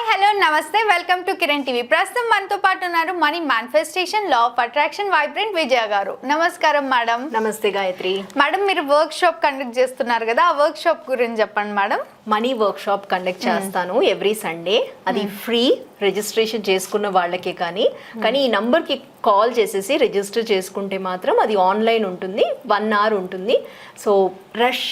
Hello నమస్తే welcome to Kiran TV. ప్రస్తుతం మనతో పాటు ఉన్నారు money manifestation law of attraction vibrant Vijaya గారు. నమస్కారం మేడం. నమస్తే గాయత్రి మేడం, మీరు వర్క్ షాప్ కండక్ట్ చేస్తున్నారు కదా, ఆ వర్క్ షాప్ గురించి చెప్పండి madam. Money workshop conduct చేస్తాను ఎవ్రీ సండే. అది ఫ్రీ, రిజిస్ట్రేషన్ చేసుకున్న వాళ్ళకే కానీ ఈ నంబర్కి కాల్ చేసేసి రిజిస్టర్ చేసుకుంటే మాత్రం అది ఆన్లైన్ ఉంటుంది, 1 hour ఉంటుంది. సో రష్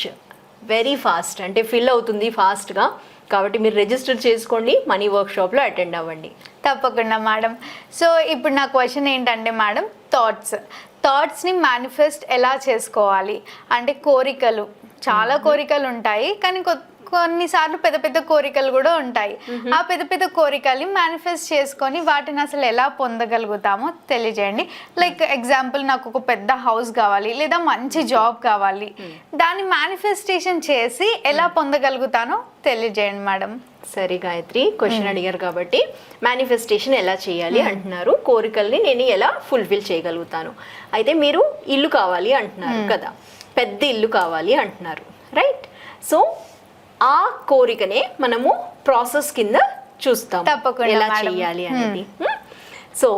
వెరీ ఫాస్ట్, అంటే ఫిల్ అవుతుంది ఫాస్ట్గా. కాబట్టి మీరు రిజిస్టర్ చేసుకోండి, మనీ వర్క్ షాప్లో అటెండ్ అవ్వండి. తప్పకుండా మేడం. సో ఇప్పుడు నా క్వశ్చన్ ఏంటంటే మేడం, థాట్స్ని మేనిఫెస్ట్ ఎలా చేసుకోవాలి అంటే, కోరికలు చాలా కోరికలు ఉంటాయి, కానీ కొన్నిసార్లు పెద్ద పెద్ద కోరికలు కూడా ఉంటాయి. ఆ పెద్ద పెద్ద కోరికల్ని మేనిఫెస్ట్ చేసుకొని వాటిని అసలు ఎలా పొందగలుగుతామో తెలియజేయండి. లైక్ ఎగ్జాంపుల్, నాకు ఒక పెద్ద హౌస్ కావాలి లేదా మంచి జాబ్ కావాలి, దాన్ని మేనిఫెస్టేషన్ చేసి ఎలా పొందగలుగుతానో తెలియజేయండి మేడం. సరే గాయత్రి, క్వశ్చన్ అడిగారు కాబట్టి మేనిఫెస్టేషన్ ఎలా చేయాలి అంటున్నారు, కోరికల్ని నేను ఎలా ఫుల్ఫిల్ చేయగలుగుతాను. అయితే మీరు ఇల్లు కావాలి అంటున్నారు కదా, పెద్ద ఇల్లు కావాలి అంటున్నారు, రైట్? సో ఆ కోరికనే మనము ప్రాసెస్ కింద చూస్తాం ఎలా చేయాలి అనేది. సో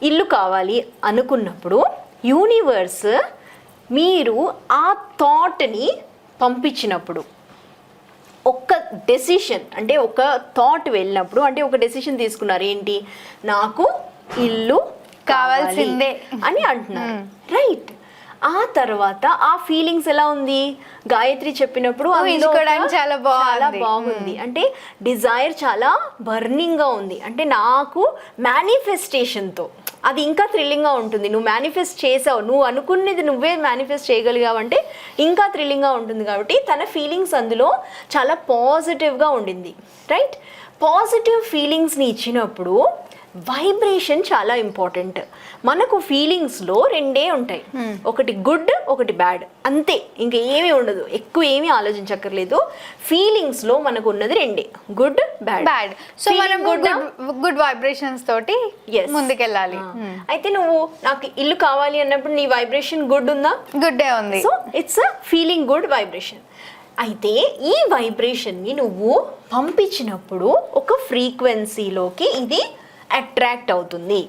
ఇల్లు కావాలి అనుకున్నప్పుడు యూనివర్స్ మీరు ఆ థాట్ని పంపించినప్పుడు, ఒక డెసిషన్ అంటే ఒక థాట్ వెళ్ళినప్పుడు, అంటే ఒక డెసిషన్ తీసుకున్నారు, ఏంటి నాకు ఇల్లు కావాల్సిందే అని అంటున్నారు, రైట్? ఆ తర్వాత ఆ ఫీలింగ్స్ ఎలా ఉంది? గాయత్రి చెప్పినప్పుడు చాలా బాగుంది, అంటే డిజైర్ చాలా బర్నింగ్ గా ఉంది. అంటే నాకు మేనిఫెస్టేషన్తో అది ఇంకా థ్రిల్లింగ్గా ఉంటుంది. నువ్వు మేనిఫెస్ట్ చేసావు, నువ్వు అనుకున్నది నువ్వే మేనిఫెస్ట్ చేయగలిగావంటే ఇంకా థ్రిల్లింగ్గా ఉంటుంది. కాబట్టి తన ఫీలింగ్స్ అందులో చాలా పాజిటివ్గా ఉండింది, రైట్? పాజిటివ్ ఫీలింగ్స్ని ఇచ్చినప్పుడు వైబ్రేషన్ చాలా ఇంపార్టెంట్. మనకు ఫీలింగ్స్లో 2 ఉంటాయి, ఒకటి గుడ్, ఒకటి బ్యాడ్, అంతే, ఇంకా ఏమీ ఉండదు, ఎక్కువ ఏమీ ఆలోచించక్కర్లేదు. ఫీలింగ్స్లో మనకు ఉన్నది 2, గుడ్, బ్యాడ్. సో మనం గుడ్ వైబ్రేషన్స్ తోటి ముందుకెళ్ళాలి. అయితే నువ్వు నాకు ఇల్లు కావాలి అన్నప్పుడు నీ వైబ్రేషన్ గుడ్ ఉందా? గుడ్డే ఉంది. So it's a feeling good vibration. అయితే ఈ వైబ్రేషన్ని నువ్వు పంపించినప్పుడు ఒక ఫ్రీక్వెన్సీలోకి ఇది అట్రాక్ట్ అవుతుంది.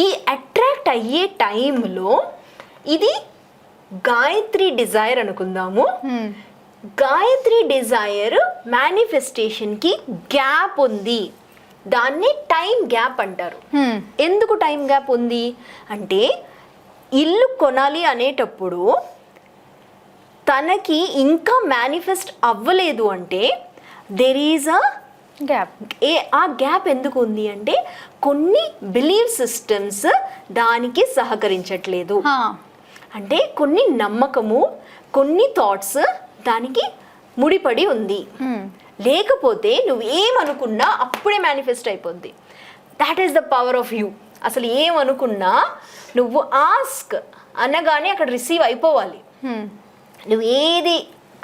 ఈ అట్రాక్ట్ అయ్యే టైంలో ఇది గాయత్రి డిజైర్ అనుకుందాము. గాయత్రి డిజైర్ మేనిఫెస్టేషన్కి గ్యాప్ ఉంది, దాన్ని టైం గ్యాప్ అంటారు. ఎందుకు టైం గ్యాప్ ఉంది అంటే, ఇల్లు కొనాలి అనేటప్పుడు తనకి ఇంకా మేనిఫెస్ట్ అవ్వలేదు అంటే దెర్ ఈజ్ అ గ్యాప్. ఆ గ్యాప్ ఎందుకు ఉంది అంటే, కొన్ని బిలీవ్ సిస్టమ్స్ దానికి సహకరించట్లేదు. అంటే కొన్ని నమ్మకము, కొన్ని థాట్స్ దానికి ముడిపడి ఉంది. లేకపోతే నువ్వు ఏమనుకున్నా అప్పుడే మేనిఫెస్ట్ అయిపోద్ది. That is the power of you. అసలు ఏమనుకున్నా నువ్వు ఆస్క్ అనగానే అక్కడ రిసీవ్ అయిపోవాలి. నువ్వు ఏది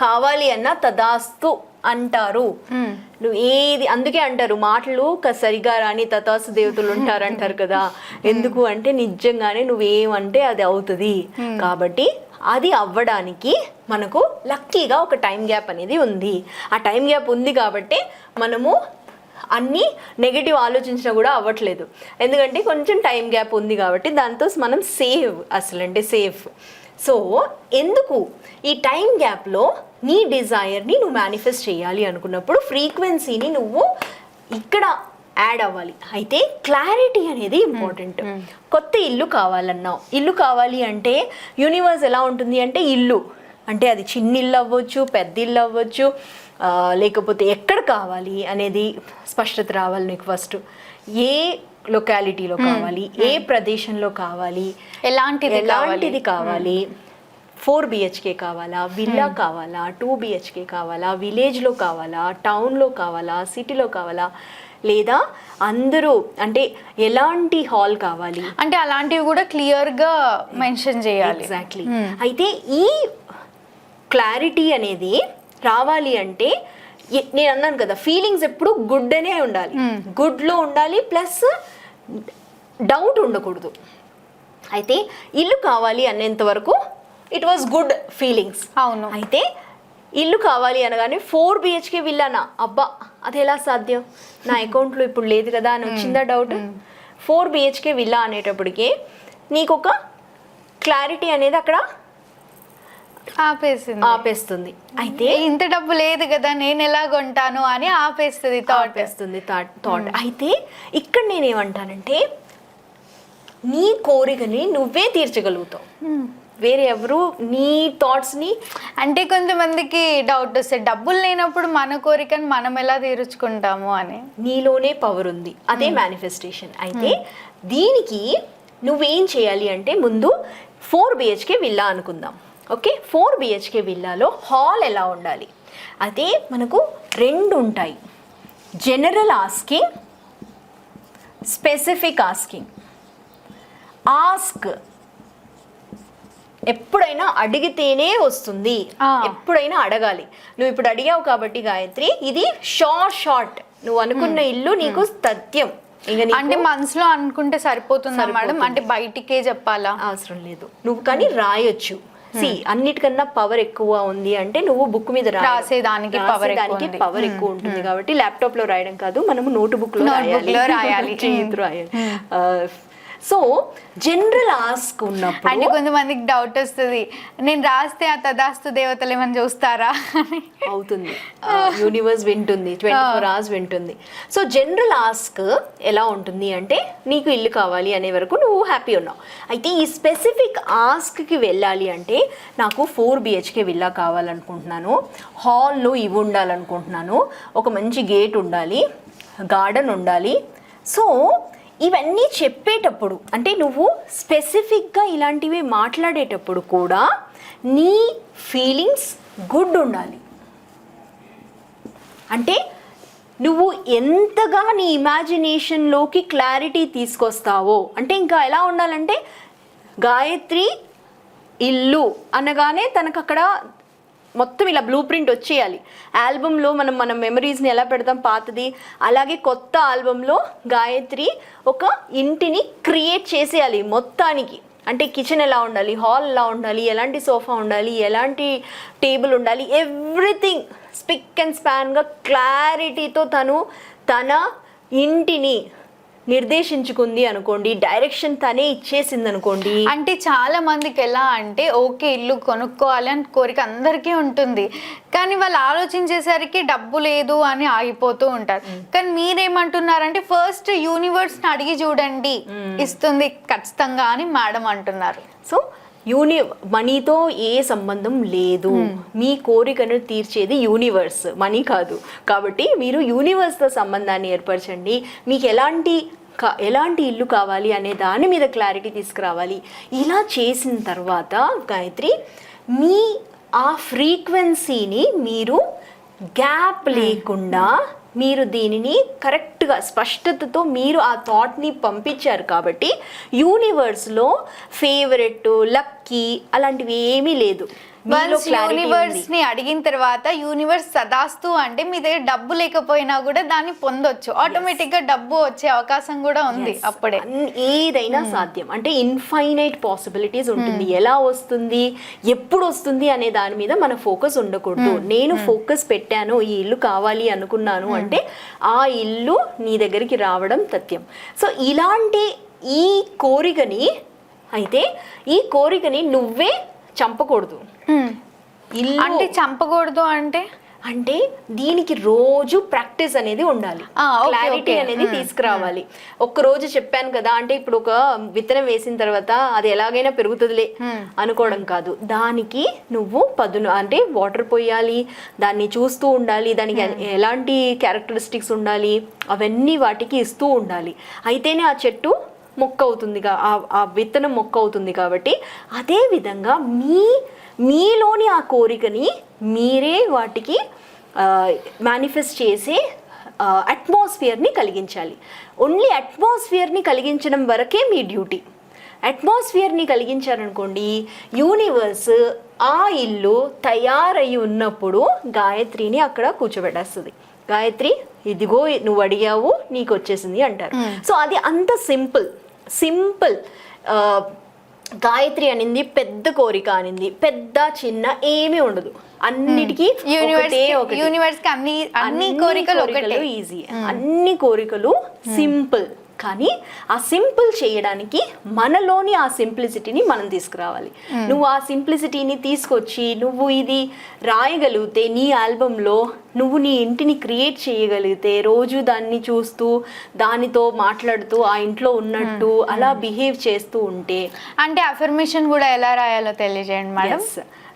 కావాలి అన్నా తదాస్తు అంటారు. నువ్వు ఏది, అందుకే అంటారు మాటలు సరిగా రాని తథాస్తు దేవతలు ఉంటారంటారు కదా. ఎందుకు అంటే నిజంగానే నువ్వేమంటే అది అవుతుంది. కాబట్టి అది అవ్వడానికి మనకు లక్కీగా ఒక టైం గ్యాప్ అనేది ఉంది. ఆ టైం గ్యాప్ ఉంది కాబట్టి మనము అన్నీ నెగిటివ్ ఆలోచించినా కూడా అవ్వట్లేదు. ఎందుకంటే కొంచెం టైం గ్యాప్ ఉంది కాబట్టి దాంతో మనం సేఫ్. సో ఎందుకు ఈ టైం గ్యాప్లో నీ డిజైర్ని నువ్వు మేనిఫెస్ట్ చేయాలి అనుకున్నప్పుడు ఫ్రీక్వెన్సీని నువ్వు ఇక్కడ యాడ్ అవ్వాలి. అయితే క్లారిటీ అనేది ఇంపార్టెంట్. కొత్త ఇల్లు కావాలన్నావు, ఇల్లు కావాలి అంటే యూనివర్స్ ఎలా ఉంటుంది అంటే, ఇల్లు అంటే అది చిన్న ఇల్లు అవ్వచ్చు, పెద్ద ఇల్లు అవ్వచ్చు, లేకపోతే ఎక్కడ కావాలి అనేది స్పష్టత రావాలి నీకు. ఫస్ట్ ఏ లొకాలిటీలో కావాలి, ఏ ప్రదేశంలో కావాలి, ఎలాంటిది కావాలి, 4 BHK కావాలా, విల్లా కావాలా, 2 BHK కావాలా, విలేజ్లో కావాలా, టౌన్లో కావాలా, సిటీలో కావాలా, లేదా అందరూ అంటే ఎలాంటి హాల్ కావాలి అంటే అలాంటివి కూడా క్లియర్గా మెన్షన్ చేయాలి. ఎగ్జాక్ట్లీ. అయితే ఈ క్లారిటీ అనేది రావాలి అంటే నేను అన్నాను కదా, ఫీలింగ్స్ ఎప్పుడు గుడ్ అనే ఉండాలి, గుడ్లో ఉండాలి, ప్లస్ డౌట్ ఉండకూడదు. అయితే ఇల్లు కావాలి అనేంత వరకు ఇట్ వాజ్ గుడ్ ఫీలింగ్స్. అవును. అయితే ఇల్లు కావాలి అనగానే 4 BHK విల్లానా, అబ్బా అది ఎలా సాధ్యం, నా అకౌంట్లో ఇప్పుడు లేదు కదా అని వచ్చిందా డౌట్. 4 BHK విల్లా అనేటప్పటికి నీకు ఒక క్లారిటీ అనేది అక్కడ ఆపేస్తుంది. అయితే ఇంత డబ్బు లేదు కదా నేను ఎలా కొంటాను అని ఆపేస్తుంది థాట్. అయితే ఇక్కడ నేనేమంటానంటే నీ కోరికని నువ్వే తీర్చగలుగుతావు, వేరే ఎవరు నీ థాట్స్ని. అంటే కొంతమందికి డౌట్ వస్తుంది డబ్బులు లేనప్పుడు మన కోరికను మనం ఎలా తీర్చుకుంటాము అని. నీలోనే పవర్ ఉంది, అదే మేనిఫెస్టేషన్. అయితే దీనికి నువ్వేం చేయాలి అంటే ముందు 4 BHK విల్లా అనుకుందాం. ఓకే, 4 BHK విల్లాలో హాల్ ఎలా ఉండాలి? అదే మనకు 2 ఉంటాయి, general asking, specific asking. Ask ఎప్పుడైనా అడిగితేనే వస్తుంది, ఎప్పుడైనా అడగాలి. నువ్వు ఇప్పుడు అడిగావు కాబట్టి గాయత్రి, ఇది షార్ట్ నువ్వు అనుకున్న ఇల్లు నీకు తథ్యం. అంటే మనసులో అనుకుంటే సరిపోతుందా మేడం? అంటే బయటికే చెప్పాలా? అవసరం లేదు, నువ్వు కానీ రాయొచ్చు. అన్నిటికన్నా పవర్ ఎక్కువ ఉంది అంటే నువ్వు బుక్ మీద రాసేదానికి పవర్ ఎక్కువ ఉంటుంది కాబట్టి ల్యాప్టాప్ లో రాయడం కాదు, మనము నోట్ బుక్ లో రాయాలి. సో జనరల్ ఆస్క్ ఉన్నప్పుడు అంటే కొంతమందికి డౌట్ వస్తుంది, నేను రాస్తే ఆ తదాస్తు దేవతలు ఏమని చూస్తారా అవుతుంది. యూనివర్స్ వింటుంది, 24 hours వింటుంది. సో జనరల్ ఆస్క్ ఎలా ఉంటుంది అంటే నీకు ఇల్లు కావాలి అనే వరకు నువ్వు హ్యాపీ ఉన్నావు. అయితే ఈ స్పెసిఫిక్ ఆస్క్కి వెళ్ళాలి అంటే నాకు 4 BHK విల్లా కావాలనుకుంటున్నాను, హాల్లో ఇవి ఉండాలనుకుంటున్నాను, ఒక మంచి గేట్ ఉండాలి, గార్డెన్ ఉండాలి. సో ఇవన్నీ చెప్పేటప్పుడు అంటే నువ్వు స్పెసిఫిక్గా ఇలాంటివి మాట్లాడేటప్పుడు కూడా నీ ఫీలింగ్స్ గుడ్ ఉండాలి. అంటే నువ్వు ఎంతగా నీ ఇమాజినేషన్లోకి క్లారిటీ తీసుకొస్తావో, అంటే ఇంకా ఎలా ఉండాలంటే గాయత్రి ఇల్లు అనగానే తనకు అక్కడ మొత్తం ఇలా బ్లూ ప్రింట్ వచ్చేయాలి. ఆల్బంలో మన మెమరీస్ని ఎలా పెడతాం పాతది, అలాగే కొత్త ఆల్బంలో గాయత్రి ఒక ఇంటిని క్రియేట్ చేసేయాలి మొత్తానికి. అంటే కిచెన్ ఎలా ఉండాలి, హాల్ ఎలా ఉండాలి, ఎలాంటి సోఫా ఉండాలి, ఎలాంటి టేబుల్ ఉండాలి, ఎవ్రీథింగ్ స్పిక్ అండ్ స్పాన్గా క్లారిటీతో తన ఇంటిని నిర్దేశించుకుంది అనుకోండి, డైరెక్షన్ తనే ఇచ్చేసింది అనుకోండి. అంటే చాలా మందికి ఎలా అంటే ఓకే ఇల్లు కొనుక్కోవాలి అని కోరిక అందరికీ ఉంటుంది, కానీ వాళ్ళు ఆలోచించేసరికి డబ్బు లేదు అని ఆగిపోతూ ఉంటారు. కానీ మీరేమంటున్నారంటే ఫస్ట్ యూనివర్స్ని అడిగి చూడండి, ఇస్తుంది ఖచ్చితంగా అని మేడం అంటున్నారు. సో మనీతో ఏ సంబంధం లేదు, మీ కోరికను తీర్చేది యూనివర్స్, మనీ కాదు. కాబట్టి మీరు యూనివర్స్తో సంబంధాన్ని ఏర్పరచండి. మీకు ఎలాంటి ఇల్లు కావాలి అనే దాని మీద క్లారిటీ తీసుకురావాలి. ఇలా చేసిన తర్వాత గాయత్రి మీ ఆ ఫ్రీక్వెన్సీని మీరు గ్యాప్ లేకుండా మీరు దీనిని కరెక్ట్గా స్పష్టతతో మీరు ఆ థాట్ని పంపించారు కాబట్టి యూనివర్స్లో ఫేవరెట్, లక్కీ అలాంటివి ఏమీ లేదు. యూనివర్స్ ని అడిగిన తర్వాత యూనివర్స్ సదాస్తు అంటే మీ దగ్గర డబ్బు లేకపోయినా కూడా దాన్ని పొందొచ్చు, ఆటోమేటిక్ గా డబ్బు వచ్చే అవకాశం కూడా ఉంది. అప్పుడే ఏదైనా సాధ్యం. అంటే ఇన్ఫైనైట్ పాసిబిలిటీస్ ఉంటుంది. ఎలా వస్తుంది, ఎప్పుడు వస్తుంది అనే దాని మీద మన ఫోకస్ ఉండకూడదు. నేను ఫోకస్ పెట్టాను, ఈ ఇల్లు కావాలి అనుకున్నాను అంటే ఆ ఇల్లు నీ దగ్గరికి రావడం తథ్యం. సో ఇలాంటి ఈ కోరికని నువ్వే చంపకూడదు. అంటే చంపకూడదు అంటే దీనికి రోజు ప్రాక్టీస్ అనేది ఉండాలి, క్లారిటీ అనేది తీసుకురావాలి. ఒక్క రోజు చెప్పాను కదా అంటే ఇప్పుడు ఒక విత్తనం వేసిన తర్వాత అది ఎలాగైనా పెరుగుతుందిలే అనుకోవడం కాదు. దానికి నువ్వు అంటే వాటర్ పోయాలి, దాన్ని చూస్తూ ఉండాలి, దానికి ఎలాంటి క్యారెక్టరిస్టిక్స్ ఉండాలి అవన్నీ వాటికి ఇస్తూ ఉండాలి. అయితేనే ఆ చెట్టు మొక్క అవుతుంది, ఆ విత్తనం మొక్క అవుతుంది. కాబట్టి అదే విధంగా మీలోని ఆ కోరికని మీరే వాటికి మేనిఫెస్ట్ చేసే అట్మాస్ఫియర్ని కలిగించాలి. ఓన్లీ అట్మాస్ఫియర్ని కలిగించడం వరకే మీ డ్యూటీ. అట్మాస్ఫియర్ని కలిగించారనుకోండి, యూనివర్స్ ఆ ఇల్లు తయారయి ఉన్నప్పుడు గాయత్రిని అక్కడ కూర్చోబెట్టేస్తుంది. గాయత్రి ఇదిగో నువ్వు అడిగావు నీకు వచ్చేసింది అంటారు. సో అది అంత సింపుల్. గాయత్రి అనింది పెద్ద కోరిక అనింది, పెద్ద చిన్న ఏమీ ఉండదు. అన్నిటికీ యూనివర్స్ కి అన్ని కోరికలు ఒకటే ఈజీ, అన్ని కోరికలు సింపుల్. కానీ ఆ సింపుల్ చేయడానికి మనలోని ఆ సింప్లిసిటీని మనం తీసుకురావాలి. నువ్వు ఆ సింప్లిసిటీని తీసుకొచ్చి నువ్వు ఇది రాయగలిగితే, నీ ఆల్బంలో నువ్వు నీ ఇంటిని క్రియేట్ చేయగలిగితే, రోజు దాన్ని చూస్తూ దానితో మాట్లాడుతూ ఆ ఇంట్లో ఉన్నట్టు అలా బిహేవ్ చేస్తూ ఉంటే, అంటే అఫర్మేషన్ కూడా ఎలా రాయాలో తెలియజేయండి మేడం.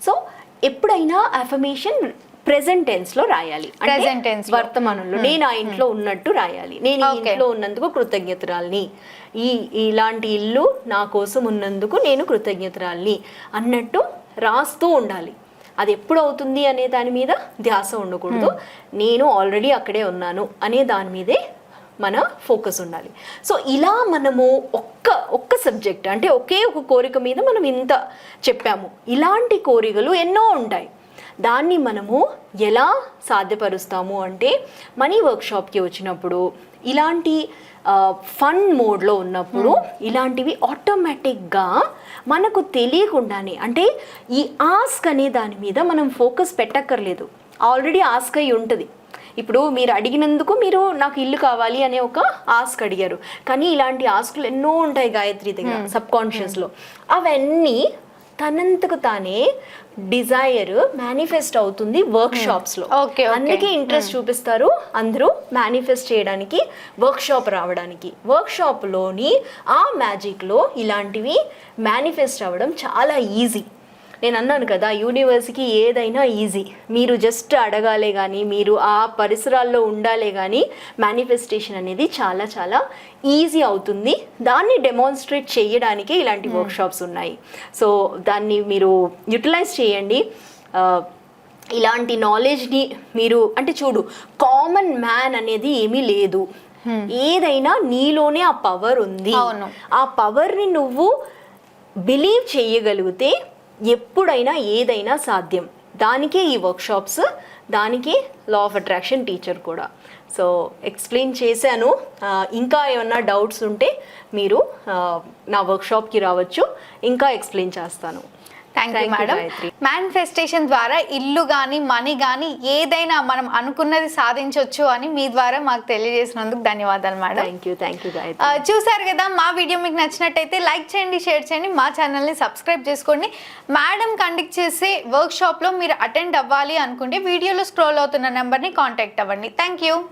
సో ఎప్పుడైనా అఫర్మేషన్ ప్రెసెంట్ టెన్స్ లో రాయాలి, ప్రెసెంట్ టెన్స్ వర్తమానంలో. నేను ఆ ఇంట్లో ఉన్నట్టు రాయాలి, నేను ఈ ఇంట్లో ఉన్నందుకు కృతజ్ఞతరాల్ని, ఇలాంటి ఇల్లు నా కోసం ఉన్నందుకు నేను కృతజ్ఞతరాల్ని అన్నట్టు రాస్తూ ఉండాలి. అది ఎప్పుడు అవుతుంది అనే దాని మీద ధ్యాస ఉండకూడదు. నేను ఆల్రెడీ అక్కడే ఉన్నాను అనే దాని మీదే మన ఫోకస్ ఉండాలి. సో ఇలా మనము ఒక్క సబ్జెక్ట్ అంటే ఒకే ఒక కోరిక మీద మనం ఇంత చెప్పాము. ఇలాంటి కోరికలు ఎన్నో ఉంటాయి. దాన్ని మనము ఎలా సాధ్యపరుస్తాము అంటే, మనీ వర్క్షాప్కి వచ్చినప్పుడు, ఇలాంటి ఫన్ మోడ్లో ఉన్నప్పుడు ఇలాంటివి ఆటోమేటిక్గా మనకు తెలియకుండానే, అంటే ఈ ఆస్క్ అనే దాని మీద మనం ఫోకస్ పెట్టక్కర్లేదు, ఆల్రెడీ ఆస్క్ అయి ఉంటుంది. ఇప్పుడు మీరు అడిగినందుకు మీరు నాకు ఇల్లు కావాలి అనే ఒక ఆస్క్ అడిగారు, కానీ ఇలాంటి ఆస్కులు ఎన్నో ఉంటాయి గాయత్రి దగ్గర సబ్ కాన్షియస్లో. అవన్నీ తనంతకు తానే డిజైర్ మేనిఫెస్ట్ అవుతుంది వర్క్షాప్స్లో. అందుకే ఇంట్రెస్ట్ చూపిస్తారు అందరూ మేనిఫెస్ట్ చేయడానికి, వర్క్షాప్ రావడానికి. వర్క్షాప్లోని ఆ మ్యాజిక్లో ఇలాంటివి మేనిఫెస్ట్ అవ్వడం చాలా ఈజీ. నేను అన్నాను కదా, యూనివర్స్కి ఏదైనా ఈజీ. మీరు జస్ట్ అడగాలే కానీ, మీరు ఆ పరిసరాల్లో ఉండాలే కానీ మేనిఫెస్టేషన్ అనేది చాలా చాలా ఈజీ అవుతుంది. దాన్ని డెమాన్స్ట్రేట్ చేయడానికే ఇలాంటి వర్క్షాప్స్ ఉన్నాయి. సో దాన్ని మీరు యూటిలైజ్ చేయండి. ఇలాంటి నాలెడ్జ్ని మీరు, అంటే చూడు, కామన్ మ్యాన్ అనేది ఏమీ లేదు. ఏదైనా నీలోనే ఆ పవర్ ఉంది. ఆ పవర్ని నువ్వు బిలీవ్ చేయగలిగితే ఎప్పుడైనా ఏదైనా సాధ్యం. దానికే ఈ వర్క్షాప్స్, దానికే లా ఆఫ్ అట్రాక్షన్ టీచర్ కూడా. సో ఎక్స్ప్లెయిన్ చేశాను. ఇంకా ఏమన్నా డౌట్స్ ఉంటే మీరు నా వర్క్షాప్కి రావచ్చు, ఇంకా ఎక్స్ప్లెయిన్ చేస్తాను. Thank you madam. మేనిఫెస్టేషన్ ద్వారా ఇల్లు కానీ మనీ కానీ ఏదైనా మనం అనుకున్నది సాధించవచ్చు అని మీ ద్వారా మాకు తెలియజేసినందుకు ధన్యవాదాలు మేడం. Thank you. చూసారు కదా, మా వీడియో మీకు నచ్చినట్టయితే లైక్ చేయండి, షేర్ చేయండి, మా ఛానల్ని సబ్స్క్రైబ్ చేసుకోండి. మేడం కండక్ట్ చేసే వర్క్షాప్లో మీరు అటెండ్ అవ్వాలి అనుకుంటే వీడియోలో స్క్రోల్ అవుతున్న నెంబర్ని కాంటాక్ట్ అవ్వండి. Thank you.